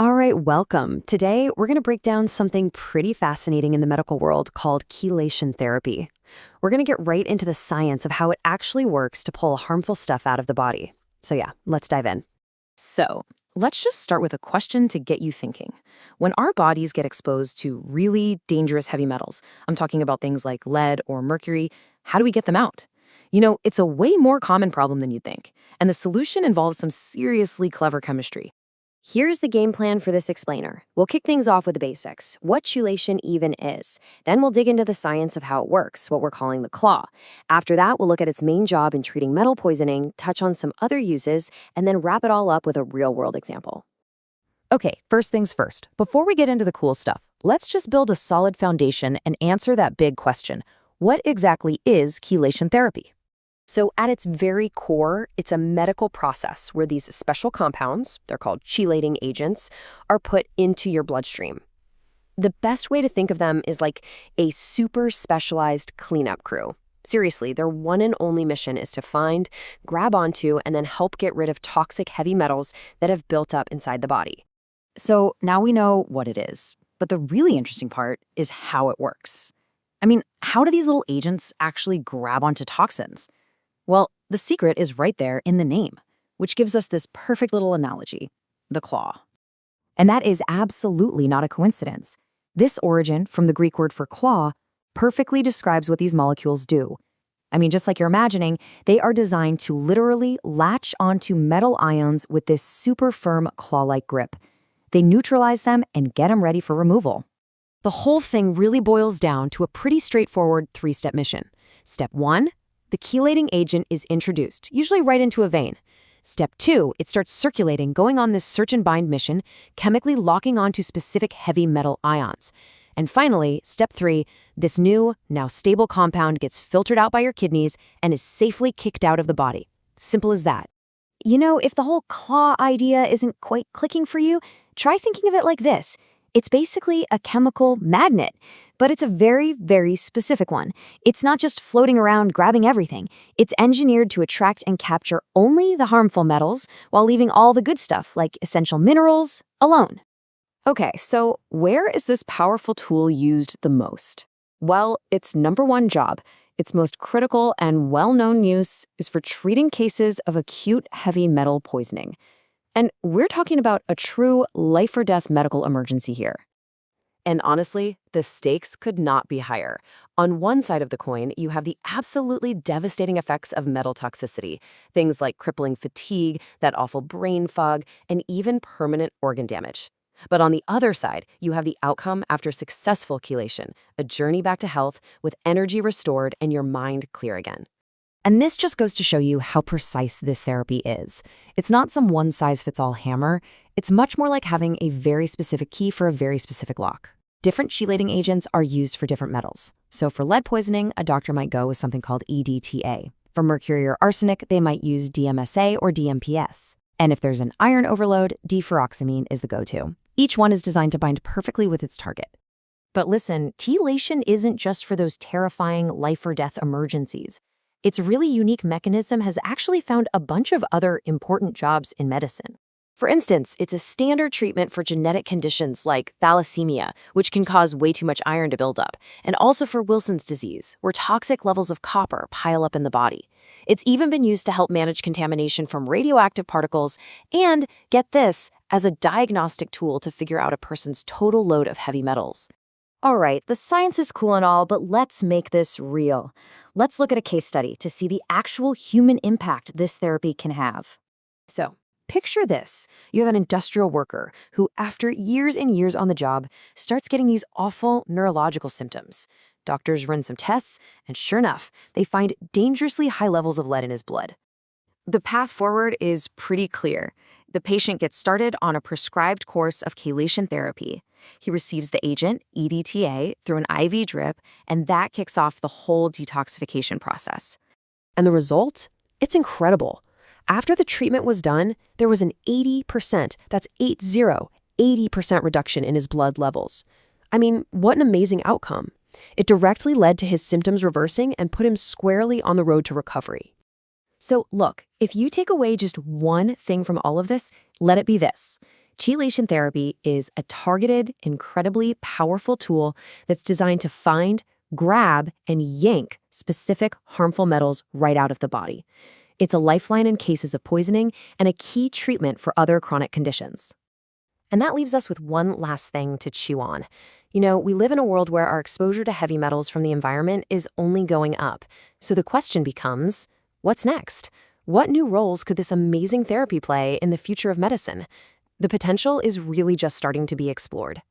All right, welcome. Today, we're going to break down something pretty fascinating in the medical world called chelation therapy. We're going to get right into the science of how it actually works to pull harmful stuff out of the body. So yeah, let's dive in. So, let's just start with a question to get you thinking. When our bodies get exposed to really dangerous heavy metals, I'm talking about things like lead or mercury, how do we get them out? It's a way more common problem than you'd think, and the solution involves some seriously clever chemistry. Here's the game plan for this explainer. We'll kick things off with the basics, what chelation even is. Then we'll dig into the science of how it works, what we're calling the claw. After that, we'll look at its main job in treating metal poisoning, touch on some other uses, and then wrap it all up with a real-world example. Okay, first things first. Before we get into the cool stuff, let's just build a solid foundation and answer that big question. What exactly is chelation therapy? So at its very core, it's a medical process where these special compounds, they're called chelating agents, are put into your bloodstream. The best way to think of them is like a super specialized cleanup crew. Seriously, their one and only mission is to find, grab onto, and then help get rid of toxic heavy metals that have built up inside the body. So now we know what it is, but the really interesting part is how it works. I mean, how do these little agents actually grab onto toxins? Well, the secret is right there in the name, which gives us this perfect little analogy, the claw. And that is absolutely not a coincidence. This origin from the Greek word for claw perfectly describes what these molecules do. I mean, just like you're imagining, they are designed to literally latch onto metal ions with this super firm claw-like grip. They neutralize them and get them ready for removal. The whole thing really boils down to a pretty straightforward three-step mission. Step 1, the chelating agent is introduced, usually right into a vein. Step 2, it starts circulating, going on this search and bind mission, chemically locking onto specific heavy metal ions. And finally, step 3, this new, now stable compound gets filtered out by your kidneys and is safely kicked out of the body. Simple as that. If the whole claw idea isn't quite clicking for you, try thinking of it like this. It's basically a chemical magnet, but it's a very, very specific one. It's not just floating around grabbing everything. It's engineered to attract and capture only the harmful metals while leaving all the good stuff, like essential minerals, alone. Okay, so where is this powerful tool used the most? Well, its number one job, its most critical and well-known use, is for treating cases of acute heavy metal poisoning. And we're talking about a true life-or-death medical emergency here. And honestly, the stakes could not be higher. On one side of the coin, you have the absolutely devastating effects of metal toxicity, things like crippling fatigue, that awful brain fog, and even permanent organ damage. But on the other side, you have the outcome after successful chelation, a journey back to health with energy restored and your mind clear again. And this just goes to show you how precise this therapy is. It's not some one-size-fits-all hammer. It's much more like having a very specific key for a very specific lock. Different chelating agents are used for different metals. So for lead poisoning, a doctor might go with something called EDTA. For mercury or arsenic, they might use DMSA or DMPS. And if there's an iron overload, deferoxamine is the go-to. Each one is designed to bind perfectly with its target. But listen, chelation isn't just for those terrifying life-or-death emergencies. Its really unique mechanism has actually found a bunch of other important jobs in medicine. For instance, it's a standard treatment for genetic conditions like thalassemia, which can cause way too much iron to build up, and also for Wilson's disease, where toxic levels of copper pile up in the body. It's even been used to help manage contamination from radioactive particles and, get this, as a diagnostic tool to figure out a person's total load of heavy metals. All right, the science is cool and all, but let's make this real. Let's look at a case study to see the actual human impact this therapy can have. So, picture this. You have an industrial worker who, after years and years on the job, starts getting these awful neurological symptoms. Doctors run some tests, and sure enough, they find dangerously high levels of lead in his blood. The path forward is pretty clear. The patient gets started on a prescribed course of chelation therapy. He receives the agent, EDTA, through an IV drip, and that kicks off the whole detoxification process. And the result? It's incredible. After the treatment was done, there was an 80%, that's 80% reduction in his blood levels. I mean, what an amazing outcome. It directly led to his symptoms reversing and put him squarely on the road to recovery. So look, if you take away just one thing from all of this, let it be this. Chelation therapy is a targeted, incredibly powerful tool that's designed to find, grab, and yank specific harmful metals right out of the body. It's a lifeline in cases of poisoning and a key treatment for other chronic conditions. And that leaves us with one last thing to chew on. We live in a world where our exposure to heavy metals from the environment is only going up. So the question becomes, what's next? What new roles could this amazing therapy play in the future of medicine? The potential is really just starting to be explored.